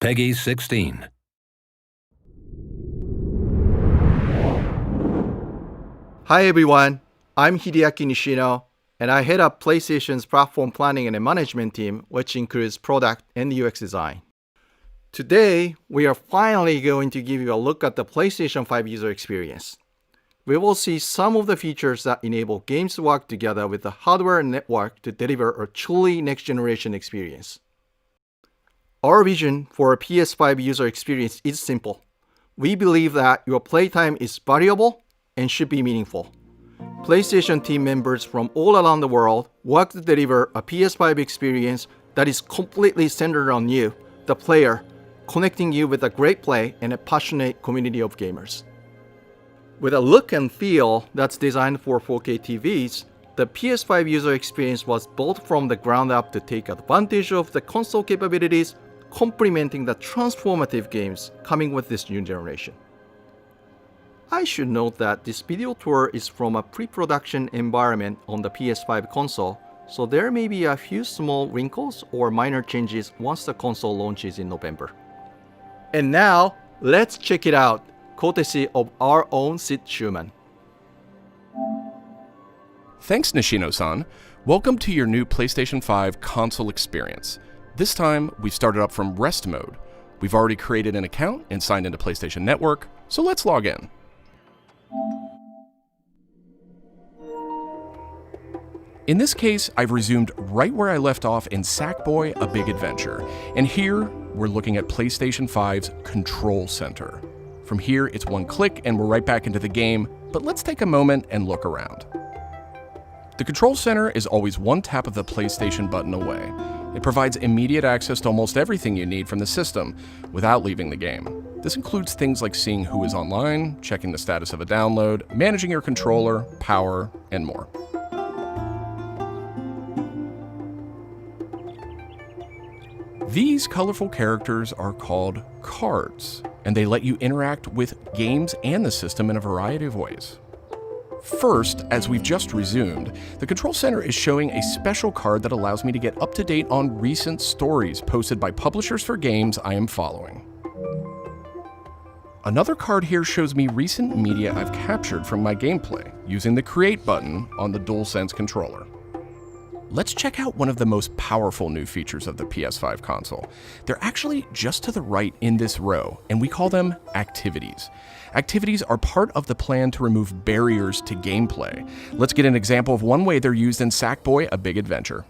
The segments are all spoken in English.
Peggy 16. Hi everyone, I'm Hideaki Nishino, and I head up PlayStation's platform planning and management team, which includes product and UX design. Today, we are finally going to give you a look at the PlayStation 5 user experience. We will see some of the features that enable games to work together with the hardware and network to deliver a truly next-generation experience. Our vision for a PS5 user experience is simple. We believe that your playtime is valuable and should be meaningful. PlayStation team members from all around the world work to deliver a PS5 experience that is completely centered on you, the player, connecting you with a great play and a passionate community of gamers. With a look and feel that's designed for 4K TVs, the PS5 user experience was built from the ground up to take advantage of the console capabilities, complementing the transformative games coming with this new generation. I should note that this video tour is from a pre-production environment on the PS5 console, so there may be a few small wrinkles or minor changes once the console launches in November. And now, let's check it out, courtesy of our own Sid Schumann. Thanks, Nishino-san. Welcome to your new PlayStation 5 console experience. This time, we've started up from rest mode. We've already created an account and signed into PlayStation Network, so let's log in. In this case, I've resumed right where I left off in Sackboy: A Big Adventure, and here we're looking at PlayStation 5's Control Center. From here, it's one click and we're right back into the game, but let's take a moment and look around. The Control Center is always one tap of the PlayStation button away. It provides immediate access to almost everything you need from the system without leaving the game. This includes things like seeing who is online, checking the status of a download, managing your controller, power, and more. These colorful characters are called cards, and they let you interact with games and the system in a variety of ways. First, as we've just resumed, the Control Center is showing a special card that allows me to get up to date on recent stories posted by publishers for games I am following. Another card here shows me recent media I've captured from my gameplay using the Create button on the DualSense controller. Let's check out one of the most powerful new features of the PS5 console. They're actually just to the right in this row, and we call them activities. Activities are part of the plan to remove barriers to gameplay. Let's get an example of one way they're used in Sackboy: A Big Adventure.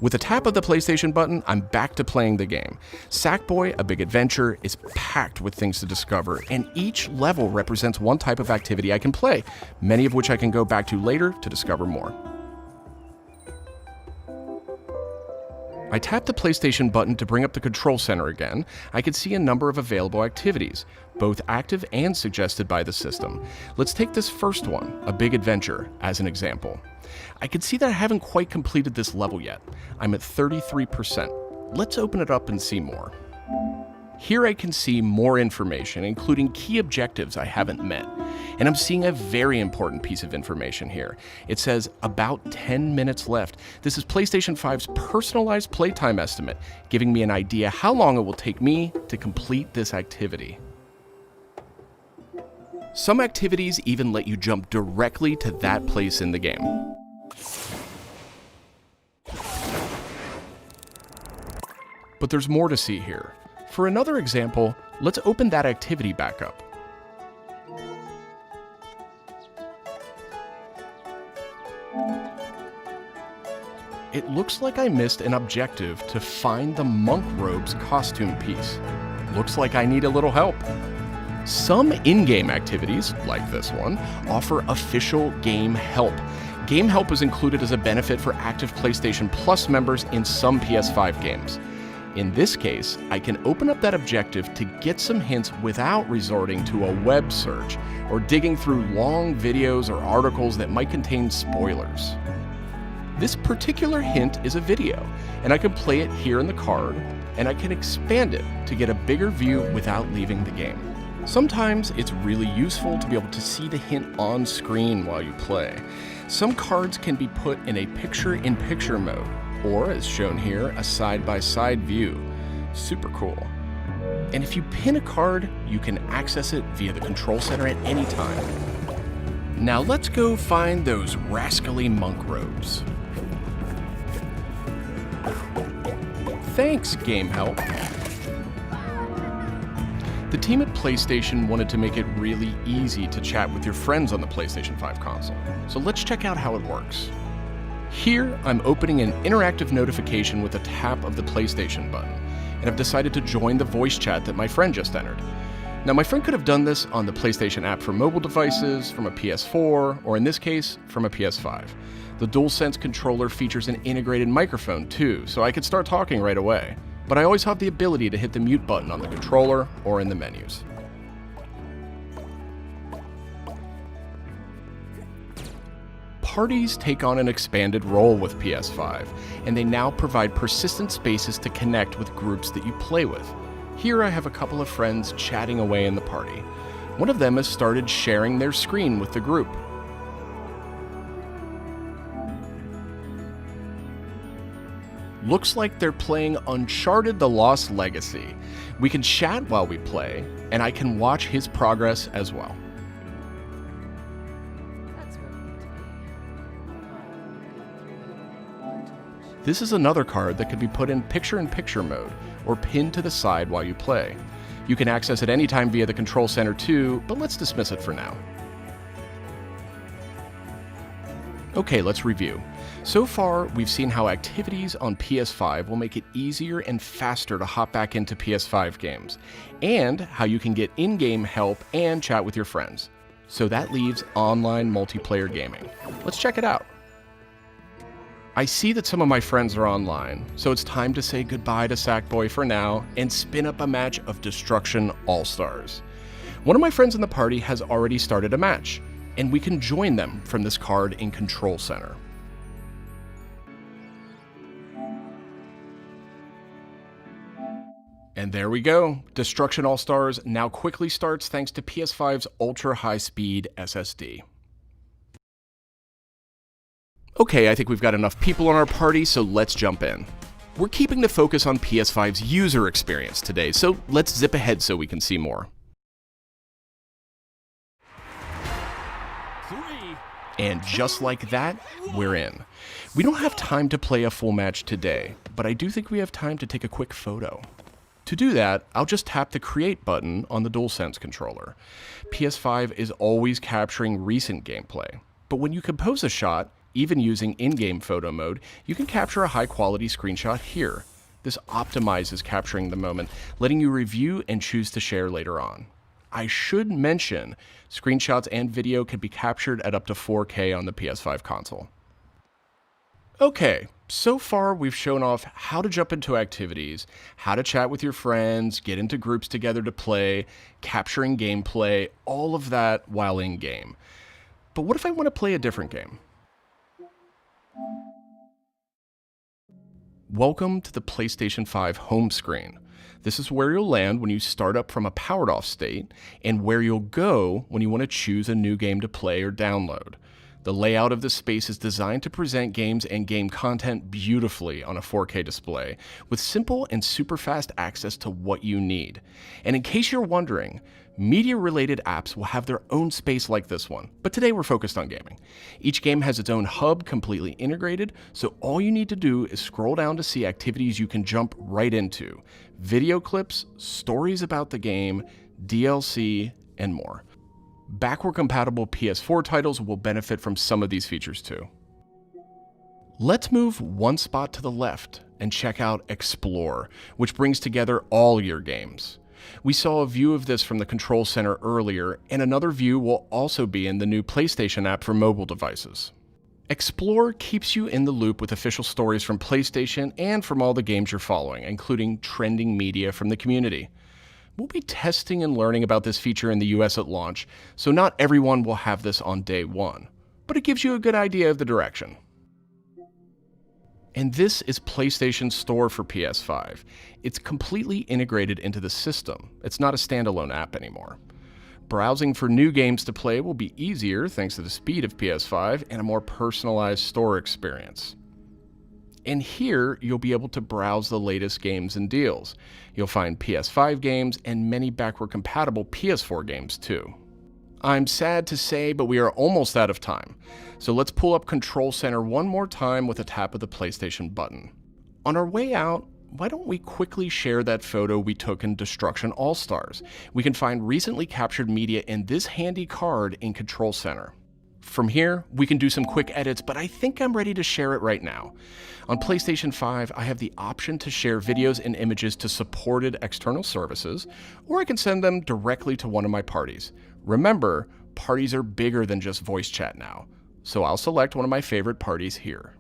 With a tap of the PlayStation button, I'm back to playing the game. Sackboy: A Big Adventure is packed with things to discover, and each level represents one type of activity I can play, many of which I can go back to later to discover more. I tap the PlayStation button to bring up the Control Center again. I can see a number of available activities, both active and suggested by the system. Let's take this first one, A Big Adventure, as an example. I can see that I haven't quite completed this level yet. I'm at 33%. Let's open it up and see more. Here I can see more information, including key objectives I haven't met. And I'm seeing a very important piece of information here. It says about 10 minutes left. This is PlayStation 5's personalized playtime estimate, giving me an idea how long it will take me to complete this activity. Some activities even let you jump directly to that place in the game. But there's more to see here. For another example, let's open that activity back up. It looks like I missed an objective to find the monk robe's costume piece. Looks like I need a little help. Some in-game activities, like this one, offer official game help. Game help is included as a benefit for active PlayStation Plus members in some PS5 games. In this case, I can open up that objective to get some hints without resorting to a web search or digging through long videos or articles that might contain spoilers. This particular hint is a video, and I can play it here in the card, and I can expand it to get a bigger view without leaving the game. Sometimes it's really useful to be able to see the hint on screen while you play. Some cards can be put in a picture-in-picture mode, or as shown here, a side-by-side view. Super cool. And if you pin a card, you can access it via the control center at any time. Now let's go find those rascally monk robes. Thanks, Game Help. The team at PlayStation wanted to make it really easy to chat with your friends on the PlayStation 5 console, so let's check out how it works. Here, I'm opening an interactive notification with a tap of the PlayStation button, and I've decided to join the voice chat that my friend just entered. Now, my friend could have done this on the PlayStation app for mobile devices, from a PS4, or in this case, from a PS5. The DualSense controller features an integrated microphone too, so I could start talking right away. But I always have the ability to hit the mute button on the controller or in the menus. Parties take on an expanded role with PS5, and they now provide persistent spaces to connect with groups that you play with. Here I have a couple of friends chatting away in the party. One of them has started sharing their screen with the group. Looks like they're playing Uncharted: The Lost Legacy. We can chat while we play, and I can watch his progress as well. This is another card that could be put in picture-in-picture mode, or pinned to the side while you play. You can access it anytime via the control center too, but let's dismiss it for now. Okay, let's review. So far, we've seen how activities on PS5 will make it easier and faster to hop back into PS5 games, and how you can get in-game help and chat with your friends. So that leaves online multiplayer gaming. Let's check it out. I see that some of my friends are online, so it's time to say goodbye to Sackboy for now and spin up a match of Destruction All-Stars. One of my friends in the party has already started a match, and we can join them from this card in Control Center. And there we go. Destruction All-Stars now quickly starts thanks to PS5's ultra-high-speed SSD. Okay, I think we've got enough people on our party, so let's jump in. We're keeping the focus on PS5's user experience today, so let's zip ahead so we can see more. And just like that, we're in. We don't have time to play a full match today, but I do think we have time to take a quick photo. To do that, I'll just tap the Create button on the DualSense controller. PS5 is always capturing recent gameplay, but when you compose a shot, even using in-game photo mode, you can capture a high-quality screenshot here. This optimizes capturing the moment, letting you review and choose to share later on. I should mention, screenshots and video can be captured at up to 4K on the PS5 console. Okay, so far we've shown off how to jump into activities, how to chat with your friends, get into groups together to play, capturing gameplay, all of that while in-game. But what if I want to play a different game? Welcome to the PlayStation 5 home screen. This is where you'll land when you start up from a powered off state, and where you'll go when you want to choose a new game to play or download. The layout of this space is designed to present games and game content beautifully on a 4K display, with simple and super fast access to what you need. And in case you're wondering, media-related apps will have their own space like this one, but today we're focused on gaming. Each game has its own hub completely integrated, so all you need to do is scroll down to see activities you can jump right into. Video clips, stories about the game, DLC, and more. Backward-compatible PS4 titles will benefit from some of these features too. Let's move one spot to the left and check out Explore, which brings together all your games. We saw a view of this from the Control Center earlier, and another view will also be in the new PlayStation app for mobile devices. Explore keeps you in the loop with official stories from PlayStation and from all the games you're following, including trending media from the community. We'll be testing and learning about this feature in the US at launch, so not everyone will have this on day one, but it gives you a good idea of the direction. And this is PlayStation's store for PS5. It's completely integrated into the system. It's not a standalone app anymore. Browsing for new games to play will be easier thanks to the speed of PS5 and a more personalized store experience. And here, you'll be able to browse the latest games and deals. You'll find PS5 games and many backward-compatible PS4 games too. I'm sad to say, but we are almost out of time. So let's pull up Control Center one more time with a tap of the PlayStation button. On our way out, why don't we quickly share that photo we took in Destruction All-Stars? We can find recently captured media in this handy card in Control Center. From here, we can do some quick edits, but I think I'm ready to share it right now. On PlayStation 5, I have the option to share videos and images to supported external services, or I can send them directly to one of my parties. Remember, parties are bigger than just voice chat now, so I'll select one of my favorite parties here.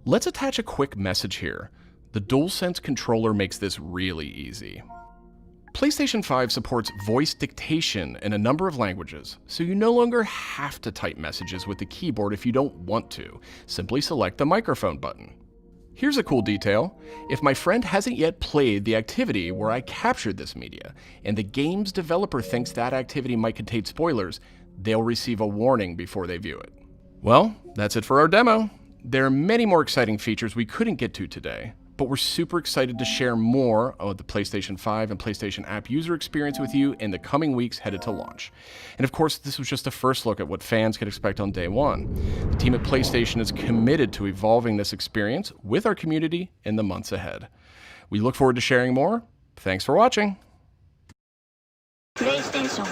Let's attach a quick message here. The DualSense controller makes this really easy. PlayStation 5 supports voice dictation in a number of languages, so you no longer have to type messages with the keyboard if you don't want to. Simply select the microphone button. Here's a cool detail. If my friend hasn't yet played the activity where I captured this media, and the game's developer thinks that activity might contain spoilers, they'll receive a warning before they view it. Well, that's it for our demo. There are many more exciting features we couldn't get to today, but we're super excited to share more of the PlayStation 5 and PlayStation app user experience with you in the coming weeks headed to launch. And of course, this was just a first look at what fans can expect on day one. The team at PlayStation is committed to evolving this experience with our community in the months ahead. We look forward to sharing more. Thanks for watching. PlayStation